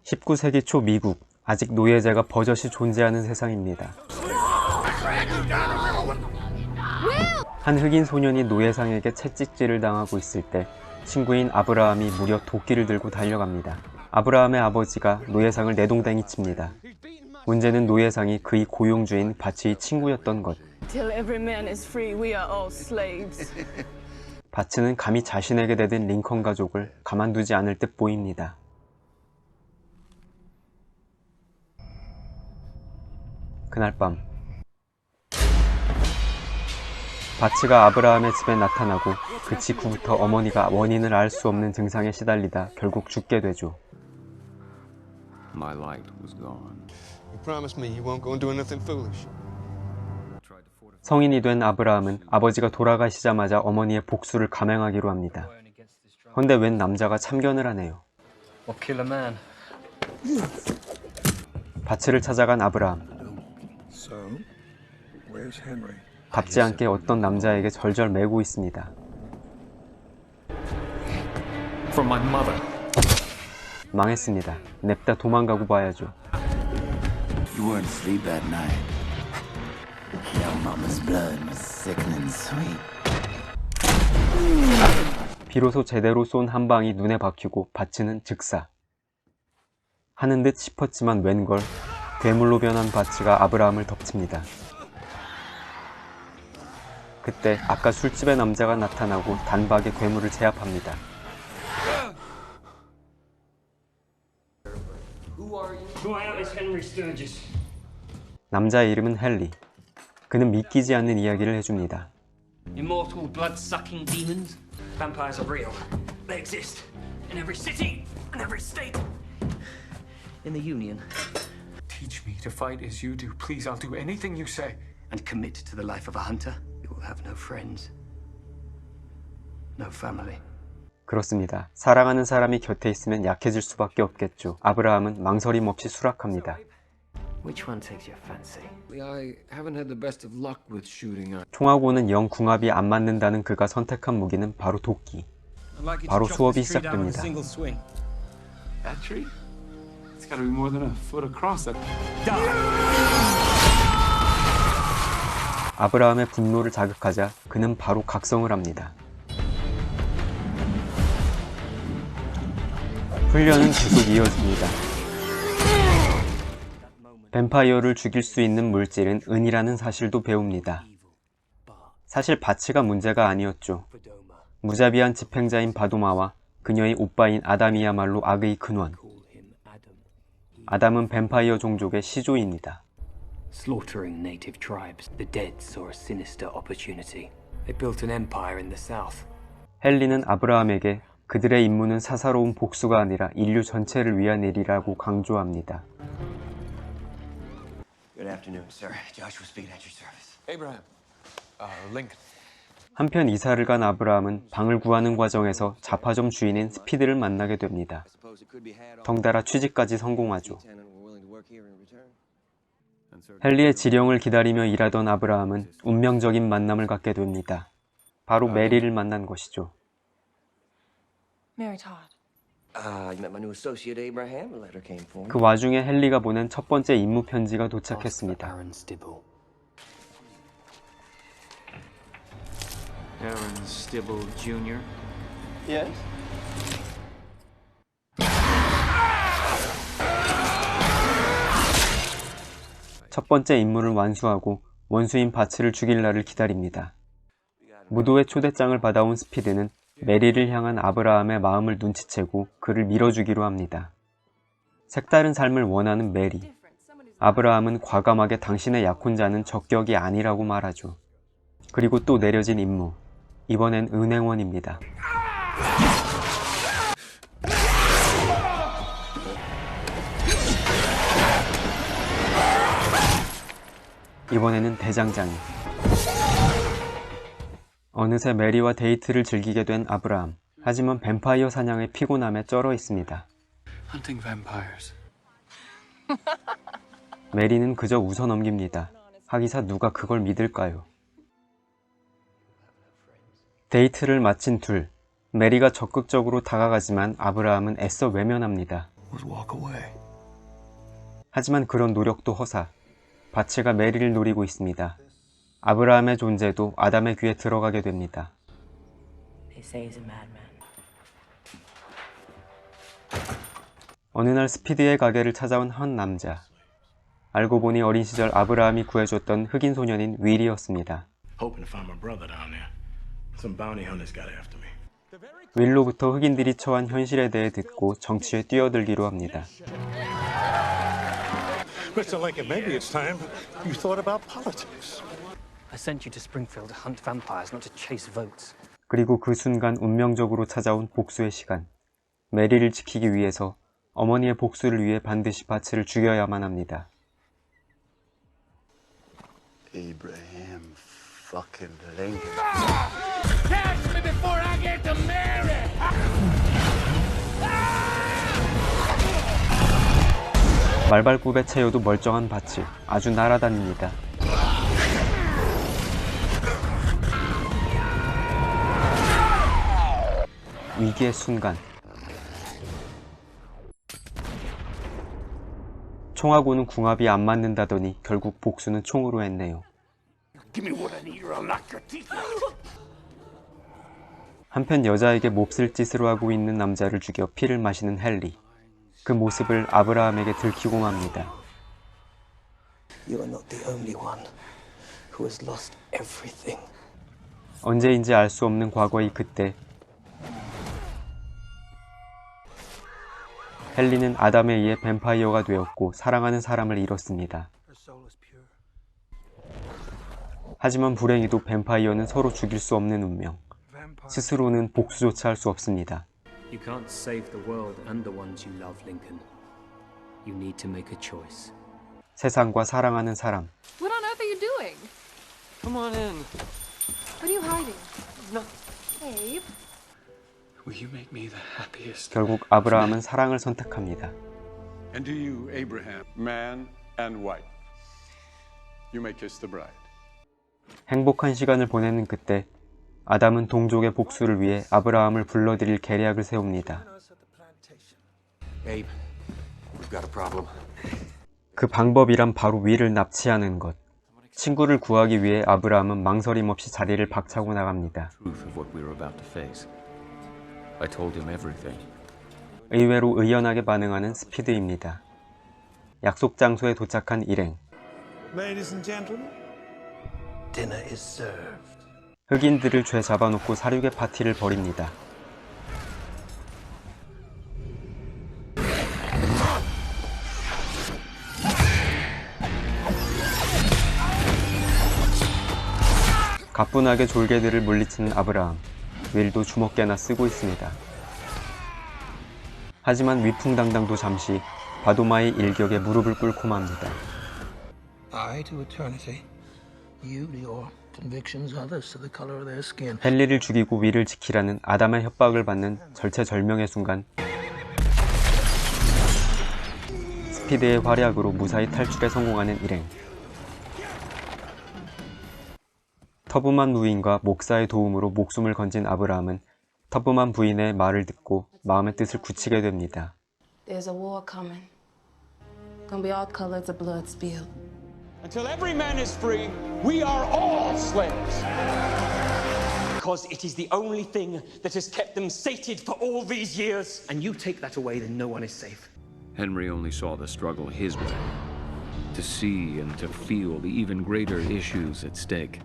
19세기 초 미국, 아직 노예제가 버젓이 존재하는 세상입니다. 한 흑인 소년이 노예상에게 채찍질을 당하고 있을 때 친구인 아브라함이 무려 도끼를 들고 달려갑니다. 아브라함의 아버지가 노예상을 내동댕이 칩니다. 문제는 노예상이 그의 고용주인 바치의 친구였던 것. 바치는 감히 자신에게 대든 링컨 가족을 가만두지 않을 듯 보입니다. 그날 밤 바치가 아브라함의 집에 나타나고 그 직후부터 어머니가 원인을 알 수 없는 증상에 시달리다 결국 죽게 되죠. My light was gone. You promise me you won't go and do anything foolish. 성인이 된 아브라함은 아버지가 돌아가시자마자 어머니의 복수를 감행하기로 합니다. 그런데 웬 남자가 참견을 하네요. 바치를 찾아간 아브라함. 답지 않게 어떤 남자에게 절절 매고 있습니다. From my mother. 망했습니다. 냅다 도망가고 봐야죠. You weren't asleep that night. Your mama's blood was sickening sweet. 비로소 제대로 쏜 한 방이 눈에 박히고 바치는 즉사. 하는 듯 싶었지만 웬걸 괴물로 변한 바치가 아브라함을 덮칩니다. 그때 아까 술집의 남자가 나타나고 단박에 괴물을 제압합니다. 남자의 이름은 헨리. 그는 믿기지 않는 이야기를 해줍니다. Immortal blood-sucking demons? Vampires are real. They exist in every city and every state. In the Union. Teach me to fight as you do. Please, I'll do anything you say. And commit to the life of a hunter. You will have no friends. No family. 그렇습니다. 사랑하는 사람이 곁에 있으면 약해질 수밖에 없겠죠. 아브라함은 망설임 없이 수락합니다. Which one takes your fancy? I haven't had the best of luck with shooting. 총하고는 영 궁합이 안 맞는다는 그가 선택한 무기는 바로 도끼. 바로 수업이 시작됩니다. That tree? It's got to be more than a foot across. 아브라함의 분노를 자극하자 그는 바로 각성을 합니다. 훈련은 계속 이어집니다. 뱀파이어를 죽일 수 있는 물질은 은이라는 사실도 배웁니다. 사실 바치가 문제가 아니었죠. 무자비한 집행자인 바도마와 그녀의 오빠인 아담이야말로 악의 근원. 아담은 뱀파이어 종족의 시조입니다. Slaughtering native tribes, the dead saw a sinister opportunity. They built an empire in the south. 헨리는 아브라함에게 그들의 임무는 사사로운 복수가 아니라 인류 전체를 위한 일이라고 강조합니다. Good afternoon, sir. Joshua speaking at your service. Abraham. Lincoln. 한편 이사를 간 아브라함은 방을 구하는 과정에서 잡화점 주인인 스피드를 만나게 됩니다. 덩달아 취직까지 성공하죠. 헨리의 지령을 기다리며 일하던 아브라함은 운명적인 만남을 갖게 됩니다. 바로 메리를 만난 것이죠. Mary Todd. You met my new associate Abraham. A letter came for me. 그 와중에 헨리가 보낸 첫 번째 임무 편지가 도착했습니다. Aaron Stibble. Aaron Stibble Jr. Yes. 첫 번째 임무를 완수하고 원수인 바치를 죽일 날을 기다립니다. 무도회 초대장을 받아온 스피드는 메리를 향한 아브라함의 마음을 눈치채고 그를 밀어주기로 합니다. 색다른 삶을 원하는 메리. 아브라함은 과감하게 당신의 약혼자는 적격이 아니라고 말하죠. 그리고 또 내려진 임무. 이번엔 은행원입니다. 이번에는 대장장이. 어느새 메리와 데이트를 즐기게 된 아브라함. 하지만 뱀파이어 사냥의 피곤함에 쩔어 있습니다. Hunting vampires. 메리는 그저 웃어넘깁니다. 하기사 누가 그걸 믿을까요? 데이트를 마친 둘. 메리가 적극적으로 다가가지만 아브라함은 애써 외면합니다. was walk away. 하지만 그런 노력도 허사. 바츠가 메리를 노리고 있습니다. 아브라함의 존재도 아담의 귀에 들어가게 됩니다. They say he's a madman. 어느 날 스피드의 가게를 찾아온 한 남자. 알고 보니 어린 시절 아브라함이 구해줬던 흑인 소년인 윌이었습니다. Hoping to find my brother down there. Some bounty hunters got after me. 윌로부터 흑인들이 처한 현실에 대해 듣고 정치에 뛰어들기로 합니다. Mr. Lincoln, maybe it's time you thought about politics. I sent you to Springfield to hunt vampires, not to chase votes. 그리고 그 순간 운명적으로 찾아온 복수의 시간. 메리를 지키기 위해서 어머니의 복수를 위해 반드시 바츠를 죽여야만 합니다. Abraham fucking Lincoln. Catch me before I get to Mary! 말발굽에 채여도 멀쩡한 바츠. 아주 날아다닙니다. 위기의 순간. 총하고는 궁합이 안 맞는다더니 결국 복수는 총으로 했네요. 한편 여자에게 몹쓸 짓을 하고 있는 남자를 죽여 피를 마시는 헨리. 그 모습을 아브라함에게 들키고 맙니다. You are not the only one who has lost everything. 언제인지 알 수 없는 과거의 그때 헨리는 아담에 의해 뱀파이어가 되었고 사랑하는 사람을 잃었습니다. 하지만 불행히도 뱀파이어는 서로 죽일 수 없는 운명. 스스로는 복수조차 할 수 없습니다. You can't save the world and the ones you love, Lincoln. You need to make a choice. 세상과 사랑하는 사람. What on earth are you doing? Come on in. What are you hiding? No. Abe? Will you make me the happiest? 결국 아브라함은 사랑을 선택합니다. And to you, Abraham, man and wife, you may kiss the bride. 행복한 시간을 보내는 그때 아담은 동족의 복수를 위해 아브라함을 불러들일 계략을 세웁니다. Abe, we've got a problem. 그 방법이란 바로 윌을 납치하는 것. 친구를 구하기 위해 아브라함은 망설임 없이 자리를 박차고 나갑니다. Truth of what we were about to face. I told him everything. 의외로 의연하게 반응하는 스피드입니다. 약속 장소에 도착한 일행. Ladies and gentlemen, Dinner is served. 흑인들을 죄 잡아놓고 사륙의 파티를 벌입니다. 가뿐하게 졸개들을 물리치는 아브라함. 윌도 주먹개나 쓰고 있습니다. 하지만 위풍당당도 잠시 바도마의 일격에 무릎을 꿇고 맙니다. I to eternity. You to your convictions, others to the color of their skin. 헨리를 죽이고 윌을 지키라는 아담의 협박을 받는 절체절명의 순간 스피드의 활약으로 무사히 탈출에 성공하는 일행. 터브만 부인과 목사의 도움으로 목숨을 건진 아브라함은 터브만 부인의 말을 듣고 마음의 뜻을 굳히게 됩니다. There's a war coming. Gonna be all colors of blood spilled. Until every man is free, we are all slaves. Because it is the only thing that has kept them sated for all these years. And you take that away, then no one is safe. Henry only saw the struggle his way. To see and to feel the even greater issues at stake.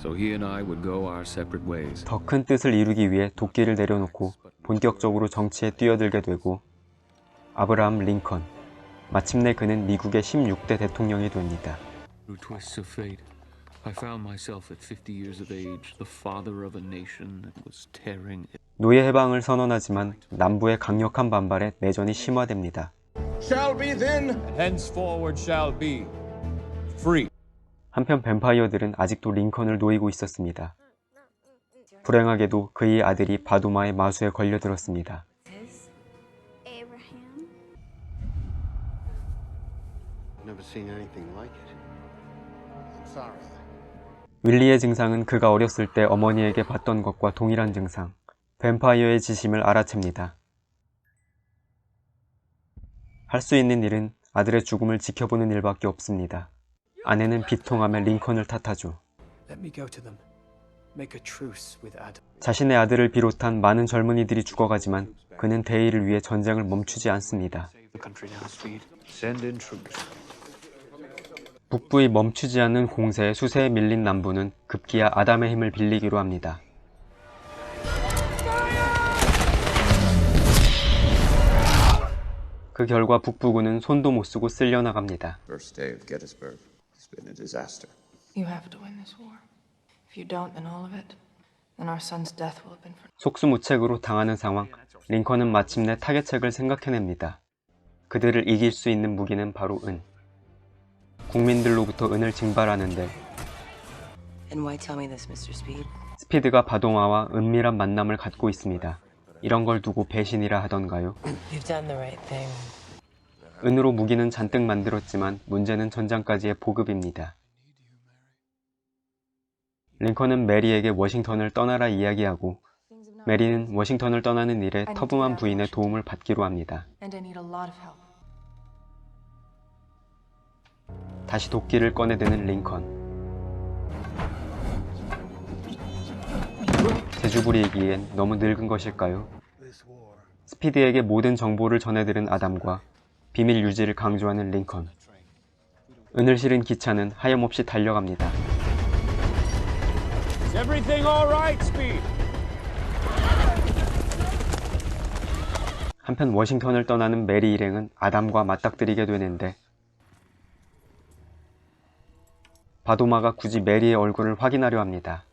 So he and I would go our separate ways. 더 큰 뜻을 이루기 위해 도끼를 내려놓고 본격적으로 정치에 뛰어들게 되고 아브라함 링컨. 마침내 그는 미국의 16대 대통령이 됩니다. Through twists of fate, I found myself at 50 years of age, the father of a nation that was tearing. 노예 해방을 선언하지만 남부의 강력한 반발에 내전이 심화됩니다. shall be then, and henceforward shall be free. 한편 뱀파이어들은 아직도 링컨을 노리고 있었습니다. 불행하게도 그의 아들이 바도마의 마수에 걸려들었습니다. Never seen anything like it. I'm sorry. 윌리의 증상은 그가 어렸을 때 어머니에게 봤던 것과 동일한 증상. 뱀파이어의 지심을 알아챕니다. 할 수 있는 일은 아들의 죽음을 지켜보는 일밖에 없습니다. 아내는 비통함에 링컨을 탓하죠. 자신의 아들을 비롯한 많은 젊은이들이 죽어가지만 그는 대의를 위해 전쟁을 멈추지 않습니다. 북부의 멈추지 않는 공세에 수세에 밀린 남부는 급기야 아담의 힘을 빌리기로 합니다. 그 결과 북부군은 손도 못 쓰고 쓸려나갑니다. First day of Gettysburg has been a disaster. You have to win this war. If you don't, then all of it, then our son's death will have been for... 속수무책으로 당하는 상황, 링컨은 마침내 타겟책을 생각해냅니다. 그들을 이길 수 있는 무기는 바로 은. 국민들로부터 은을 징발하는데 And why tell me this, Mr. Speed? 스피드가 바도마와 은밀한 만남을 갖고 있습니다. 이런 걸 두고 배신이라 하던가요? You've done the right thing. 은으로 무기는 잔뜩 만들었지만 문제는 전장까지의 보급입니다. 링컨은 메리에게 워싱턴을 떠나라 이야기하고 메리는 워싱턴을 떠나는 일에 터브만 부인의 도움을 받기로 합니다. And I need a lot of help. 다시 도끼를 꺼내드는 링컨. 제주부리이기엔 너무 늙은 것일까요? 스피드에게 모든 정보를 전해들은 아담과 비밀 유지를 강조하는 링컨. 은을 실은 기차는 하염없이 달려갑니다. Is everything all right, Speed? 한편 워싱턴을 떠나는 메리 일행은 아담과 맞닥뜨리게 되는데 바도마가 굳이 메리의 얼굴을 확인하려 합니다.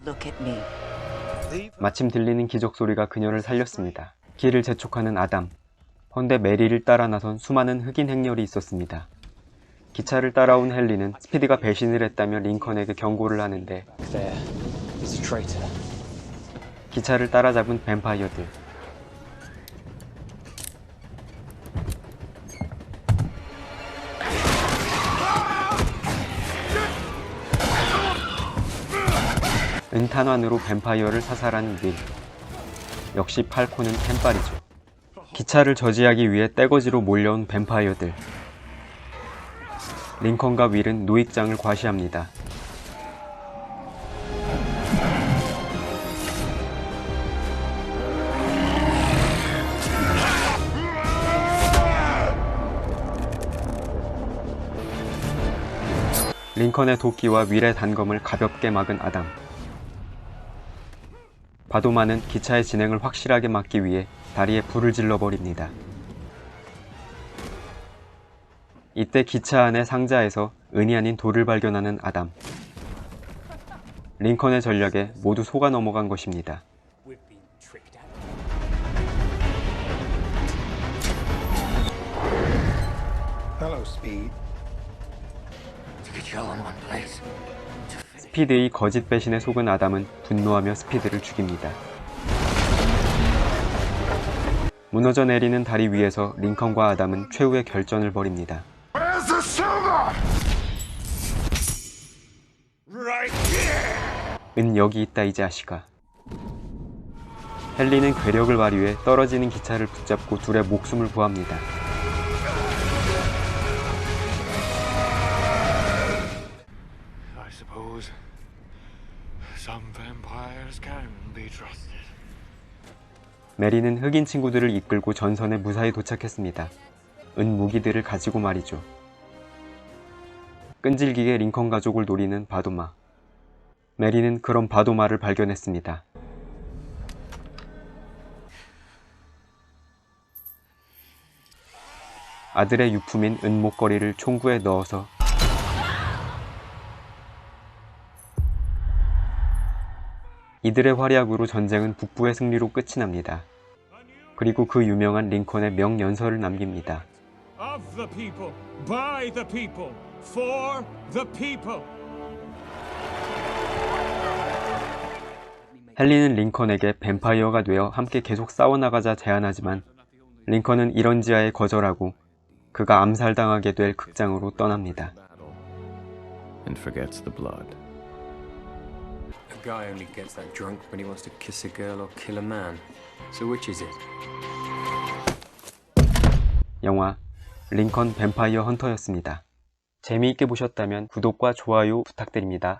Look at me. 마침 들리는 기적 소리가 그녀를 살렸습니다. 길을 재촉하는 아담. 헌데 메리를 따라 나선 수많은 흑인 행렬이 있었습니다. 기차를 따라온 헨리는 스피드가 배신을 했다며 링컨에게 경고를 하는데 기차를 따라잡은 뱀파이어들. 은탄환으로 뱀파이어를 사살한 윌. 역시 팔코는 캔빨이죠. 기차를 저지하기 위해 떼거지로 몰려온 뱀파이어들. 링컨과 윌은 노익장을 과시합니다. 링컨의 도끼와 윌의 단검을 가볍게 막은 아담. 바도마는 기차의 진행을 확실하게 막기 위해 다리에 불을 질러버립니다. 이때 기차 안의 상자에서 은이 아닌 돌을 발견하는 아담. 링컨의 전략에 모두 속아 넘어간 것입니다. Hello, Speed. 스피드의 거짓 배신에 속은 아담은 분노하며 스피드를 죽입니다. 무너져 내리는 다리 위에서 링컨과 아담은 최후의 결전을 벌입니다. Where's the silver? 은 여기 있다 이 자식아. 헨리는 괴력을 발휘해 떨어지는 기차를 붙잡고 둘의 목숨을 구합니다. I suppose some vampires can be trusted. 메리는 흑인 친구들을 이끌고 전선에 무사히 도착했습니다. 은 무기들을 가지고 말이죠. 끈질기게 링컨 가족을 노리는 바도마. 메리는 그런 바도마를 발견했습니다. 아들의 유품인 은 목걸이를 총구에 넣어서 이들의 활약으로 전쟁은 북부의 승리로 끝이 납니다. 그리고 그 유명한 링컨의 명연설을 남깁니다. Of the people, by the people, for the people. 헨리는 링컨에게 뱀파이어가 되어 함께 계속 싸워나가자 제안하지만 링컨은 이런 지하에 거절하고 그가 암살당하게 될 극장으로 떠납니다. And forgets the blood. A guy only gets that drunk when he wants to kiss a girl or kill a man. So which is it? 영화 링컨 뱀파이어 헌터였습니다. 재미있게 보셨다면 구독과 좋아요 부탁드립니다.